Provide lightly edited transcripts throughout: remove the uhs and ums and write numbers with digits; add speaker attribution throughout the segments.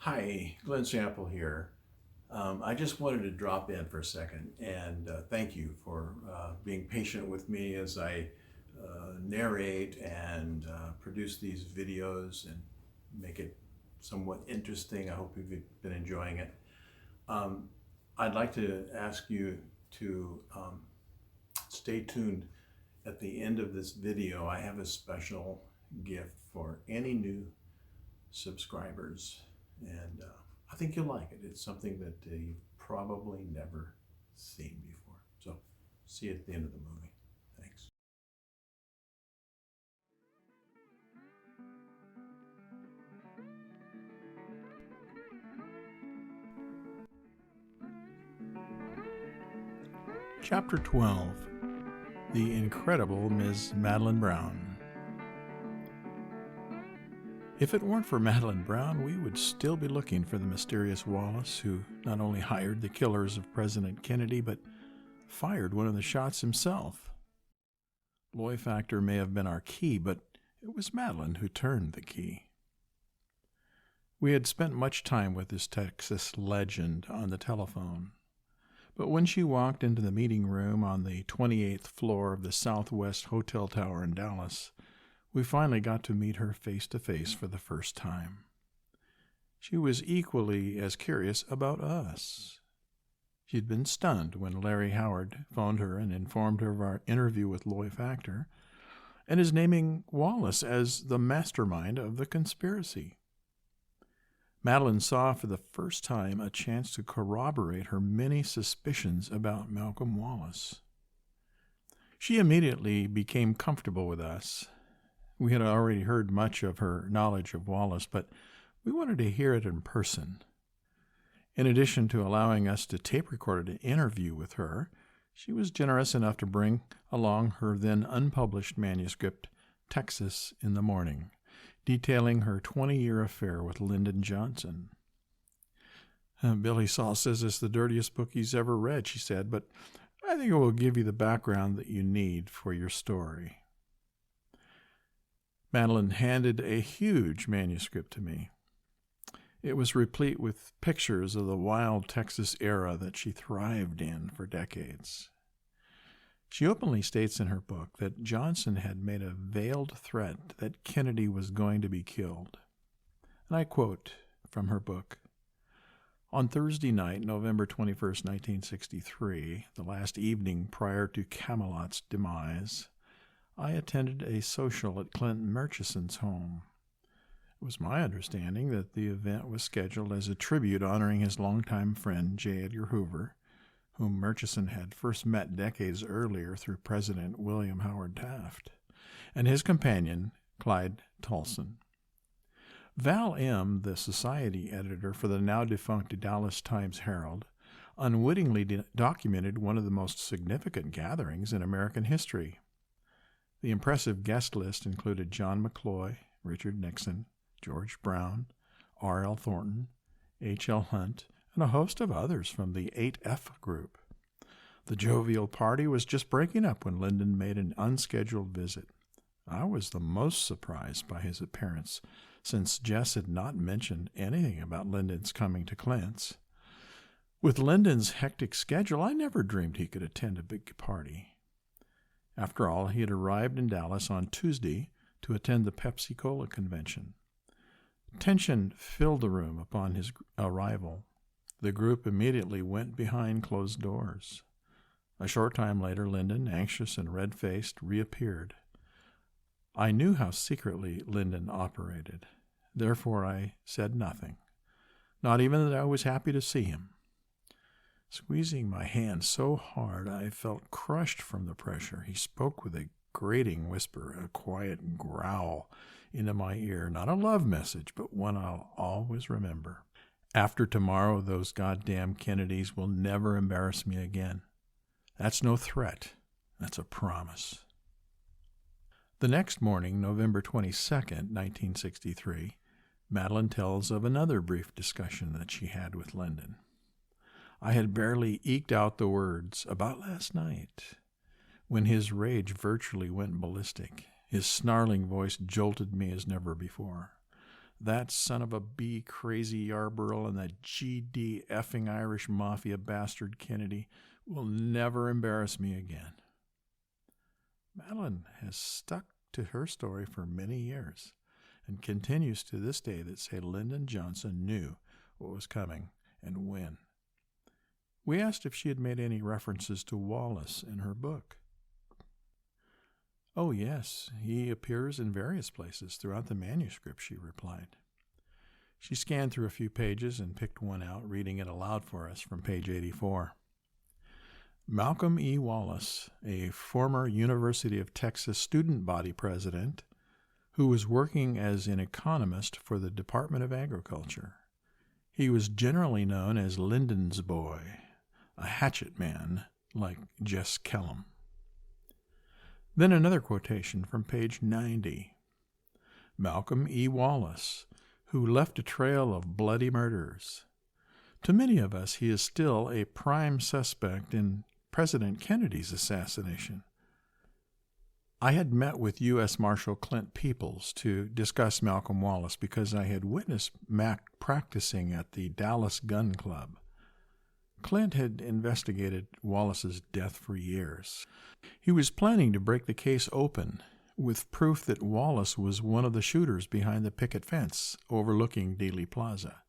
Speaker 1: Hi, Glen Sample here. I just wanted to drop in for a second and thank you for being patient with me as I narrate and produce these videos and make it somewhat interesting. I hope you've been enjoying it. I'd like to ask you to stay tuned. At the end of this video, I have a special gift for any new subscribers, and I think you'll like it. It's something that you've probably never seen before. So see you at the end of the movie. Thanks. Chapter 12. The Incredible Ms. Madeleine Brown. If it weren't for Madeleine Brown, we would still be looking for the mysterious Wallace, who not only hired the killers of President Kennedy, but fired one of the shots himself. Loy factor may have been our key, but it was Madeleine who turned the key. We had spent much time with this Texas legend on the telephone, but when she walked into the meeting room on the 28th floor of the Southwest Hotel Tower in Dallas, we finally got to meet her face to face for the first time. She was equally as curious about us. She'd been stunned when Larry Howard phoned her and informed her of our interview with Loy Factor, and is naming Wallace as the mastermind of the conspiracy. Madeleine saw for the first time a chance to corroborate her many suspicions about Malcolm Wallace. She immediately became comfortable with us. We had already heard much of her knowledge of Wallace, but we wanted to hear it in person. In addition to allowing us to tape record an interview with her, she was generous enough to bring along her then unpublished manuscript, Texas in the Morning, detailing her 20-year affair with Lyndon Johnson. Billy Saul says it's the dirtiest book he's ever read, she said, but I think it will give you the background that you need for your story. Madeleine handed a huge manuscript to me. It was replete with pictures of the wild Texas era that she thrived in for decades. She openly states in her book that Johnson had made a veiled threat that Kennedy was going to be killed. And I quote from her book, "On Thursday night, November 21st, 1963, the last evening prior to Camelot's demise, I attended a social at Clint Murchison's home. It was my understanding that the event was scheduled as a tribute honoring his longtime friend, J. Edgar Hoover, whom Murchison had first met decades earlier through President William Howard Taft, and his companion, Clyde Tolson. Val M., the society editor for the now-defunct Dallas Times-Herald, unwittingly documented one of the most significant gatherings in American history. The impressive guest list included John McCloy, Richard Nixon, George Brown, R.L. Thornton, H.L. Hunt, and a host of others from the 8F group. The jovial party was just breaking up when Lyndon made an unscheduled visit. I was the most surprised by his appearance, since Jess had not mentioned anything about Lyndon's coming to Clint's. With Lyndon's hectic schedule, I never dreamed he could attend a big party. After all, he had arrived in Dallas on Tuesday to attend the Pepsi-Cola convention. Tension filled the room upon his arrival. The group immediately went behind closed doors. A short time later, Lyndon, anxious and red-faced, reappeared. I knew how secretly Lyndon operated. Therefore, I said nothing, not even that I was happy to see him. Squeezing my hand so hard I felt crushed from the pressure, he spoke with a grating whisper, a quiet growl into my ear, not a love message, but one I'll always remember. After tomorrow, those goddamn Kennedys will never embarrass me again. That's no threat. That's a promise. The next morning, November 22nd, 1963, Madeleine tells of another brief discussion that she had with Lyndon. I had barely eked out the words, "about last night," when his rage virtually went ballistic. His snarling voice jolted me as never before. That son of a B crazy Yarborough and that GD effing Irish mafia bastard Kennedy will never embarrass me again. Madeleine has stuck to her story for many years and continues to this day that say Lyndon Johnson knew what was coming and when. We asked if she had made any references to Wallace in her book. "Oh, yes, he appears in various places throughout the manuscript," she replied. She scanned through a few pages and picked one out, reading it aloud for us from page 84. Malcolm E. Wallace, a former University of Texas student body president who was working as an economist for the Department of Agriculture. He was generally known as Lyndon's boy, a hatchet man like Jess Kellum. Then another quotation from page 90. Malcolm E. Wallace, who left a trail of bloody murders. To many of us, he is still a prime suspect in President Kennedy's assassination. I had met with U.S. Marshal Clint Peoples to discuss Malcolm Wallace because I had witnessed Mac practicing at the Dallas Gun Club. Clint had investigated Wallace's death for years. He was planning to break the case open with proof that Wallace was one of the shooters behind the picket fence overlooking Dealey Plaza.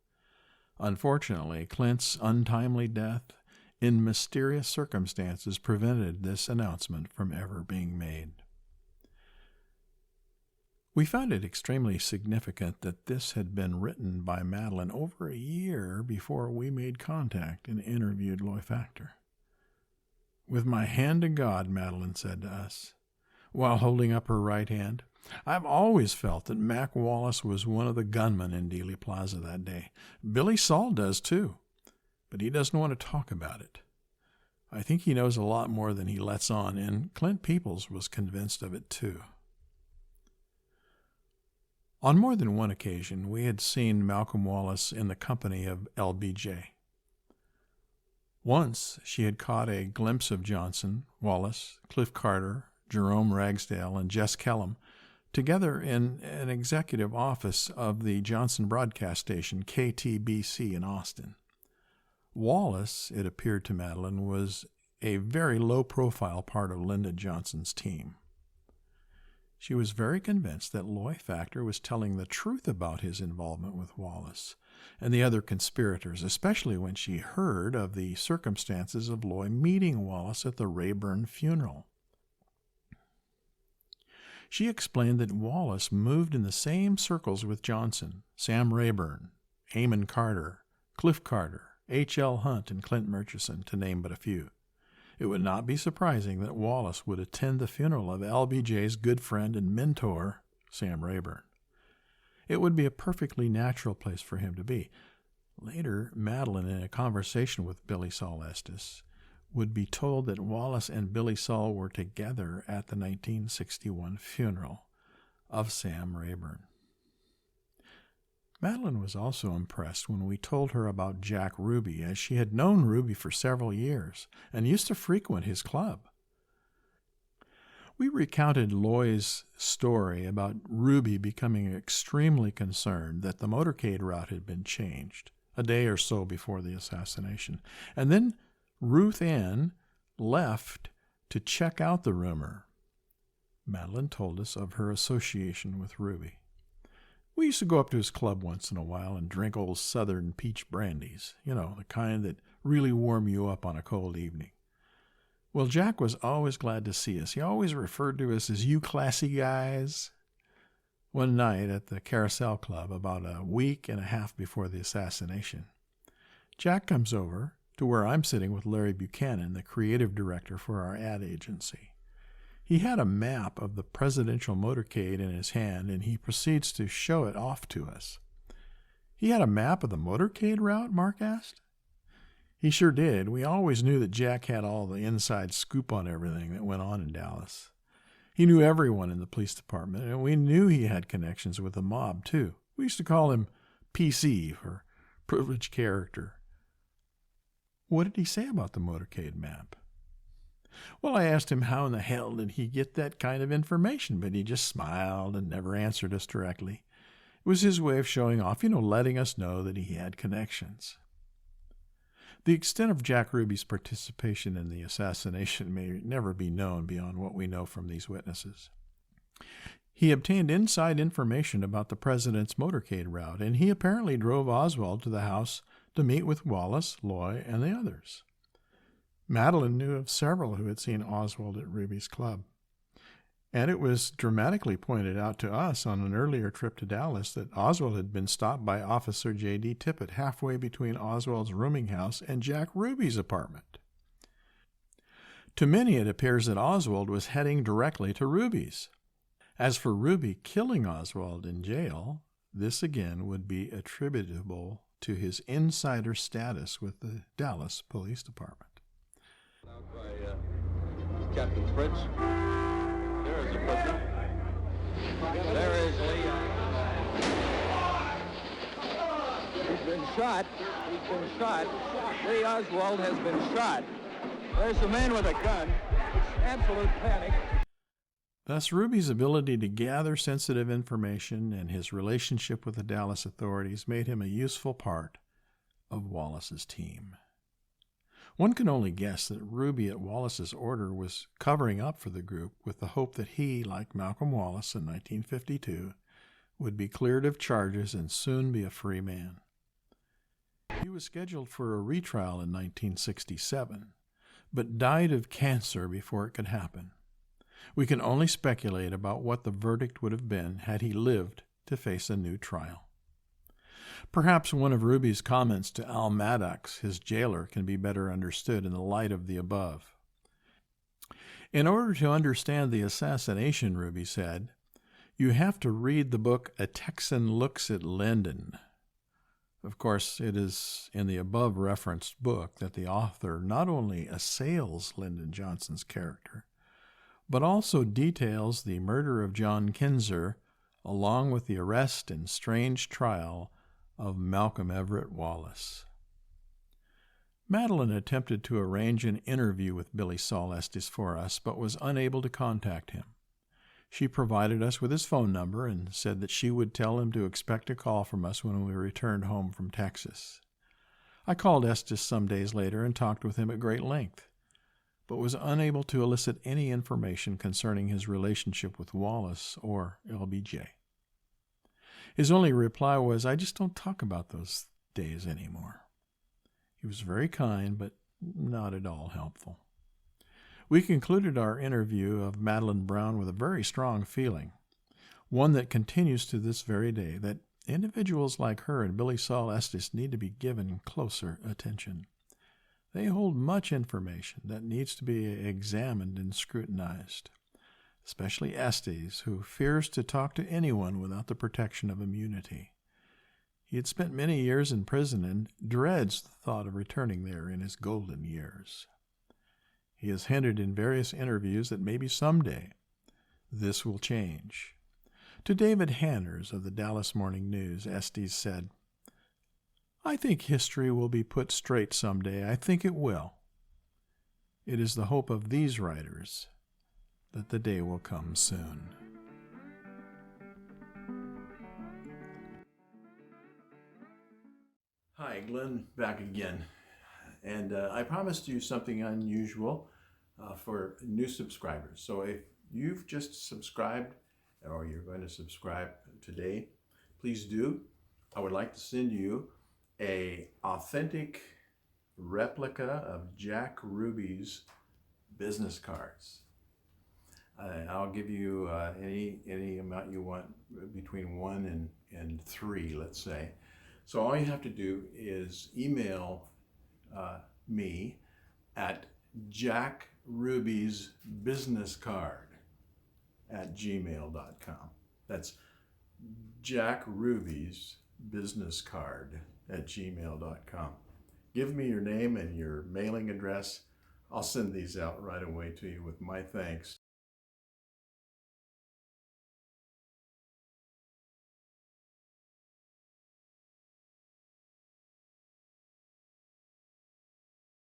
Speaker 1: Unfortunately, Clint's untimely death in mysterious circumstances prevented this announcement from ever being made. We found it extremely significant that this had been written by Madeleine over a year before we made contact and interviewed Loy Factor. "With my hand to God," Madeleine said to us, while holding up her right hand, "I've always felt that Mac Wallace was one of the gunmen in Dealey Plaza that day. Billy Saul does too, but he doesn't want to talk about it. I think he knows a lot more than he lets on, and Clint Peoples was convinced of it too." On more than one occasion, we had seen Malcolm Wallace in the company of LBJ. Once, she had caught a glimpse of Johnson, Wallace, Cliff Carter, Jerome Ragsdale, and Jess Kellum together in an executive office of the Johnson broadcast station KTBC in Austin. Wallace, it appeared to Madeleine, was a very low-profile part of Lyndon Johnson's team. She was very convinced that Loy Factor was telling the truth about his involvement with Wallace and the other conspirators, especially when she heard of the circumstances of Loy meeting Wallace at the Rayburn funeral. She explained that Wallace moved in the same circles with Johnson, Sam Rayburn, Amon Carter, Cliff Carter, H.L. Hunt, and Clint Murchison, to name but a few. It would not be surprising that Wallace would attend the funeral of LBJ's good friend and mentor, Sam Rayburn. It would be a perfectly natural place for him to be. Later, Madeleine, in a conversation with Billy Saul Estes, would be told that Wallace and Billy Saul were together at the 1961 funeral of Sam Rayburn. Madeleine was also impressed when we told her about Jack Ruby, as she had known Ruby for several years and used to frequent his club. We recounted Loy's story about Ruby becoming extremely concerned that the motorcade route had been changed a day or so before the assassination, and then Ruth Ann left to check out the rumor. Madeleine told us of her association with Ruby. We used to go up to his club once in a while and drink old Southern peach brandies, the kind that really warm you up on a cold evening. Well, Jack was always glad to see us. He always referred to us as "you classy guys." One night at the Carousel Club, about a week and a half before the assassination, Jack comes over to where I'm sitting with Larry Buchanan, the creative director for our ad agency. He had a map of the presidential motorcade in his hand, and he proceeds to show it off to us. "He had a map of the motorcade route?" Mark asked. He sure did. We always knew that Jack had all the inside scoop on everything that went on in Dallas. He knew everyone in the police department, and we knew he had connections with the mob, too. We used to call him PC, for privileged character. What did he say about the motorcade map? Well, I asked him how in the hell did he get that kind of information, but he just smiled and never answered us directly. It was his way of showing off, letting us know that he had connections. The extent of Jack Ruby's participation in the assassination may never be known beyond what we know from these witnesses. He obtained inside information about the president's motorcade route, and he apparently drove Oswald to the house to meet with Wallace, Loy, and the others. Madeleine knew of several who had seen Oswald at Ruby's club. And it was dramatically pointed out to us on an earlier trip to Dallas that Oswald had been stopped by Officer J.D. Tippett halfway between Oswald's rooming house and Jack Ruby's apartment. To many, it appears that Oswald was heading directly to Ruby's. As for Ruby killing Oswald in jail, this again would be attributable to his insider status with the Dallas Police Department.
Speaker 2: Out by Captain Fritz. There is a prisoner. There is Lee. He's been shot. He's been shot. Lee Oswald has been shot. There's a man with a gun. It's absolute panic.
Speaker 1: Thus, Ruby's ability to gather sensitive information and his relationship with the Dallas authorities made him a useful part of Wallace's team. One can only guess that Ruby, at Wallace's order, was covering up for the group with the hope that he, like Malcolm Wallace in 1952, would be cleared of charges and soon be a free man. He was scheduled for a retrial in 1967, but died of cancer before it could happen. We can only speculate about what the verdict would have been had he lived to face a new trial. Perhaps one of Ruby's comments to Al Maddox, his jailer, can be better understood in the light of the above. In order to understand the assassination, Ruby said, you have to read the book A Texan Looks at Lyndon. Of course, it is in the above referenced book that the author not only assails Lyndon Johnson's character, but also details the murder of John Kinzer, along with the arrest and strange trial of Malcolm Everett Wallace. Madeleine attempted to arrange an interview with Billy Saul Estes for us, but was unable to contact him. She provided us with his phone number and said that she would tell him to expect a call from us when we returned home from Texas. I called Estes some days later and talked with him at great length, but was unable to elicit any information concerning his relationship with Wallace or LBJ. His only reply was, I just don't talk about those days anymore. He was very kind, but not at all helpful. We concluded our interview of Madeleine Brown with a very strong feeling, one that continues to this very day, that individuals like her and Billy Saul Estes need to be given closer attention. They hold much information that needs to be examined and scrutinized, especially Estes, who fears to talk to anyone without the protection of immunity. He had spent many years in prison and dreads the thought of returning there in his golden years. He has hinted in various interviews that maybe someday this will change. To David Hanners of the Dallas Morning News, Estes said, I think history will be put straight someday. I think it will. It is the hope of these writers that the day will come soon. Hi, Glen back again. And I promised you something unusual for new subscribers. So if you've just subscribed or you're going to subscribe today, please do. I would like to send you an authentic replica of Jack Ruby's business cards. I'll give you any amount you want, between 1 and 3, let's say. So all you have to do is email me at jackrubiesbusinesscard@gmail.com. That's jackrubiesbusinesscard@gmail.com. Give me your name and your mailing address. I'll send these out right away to you with my thanks.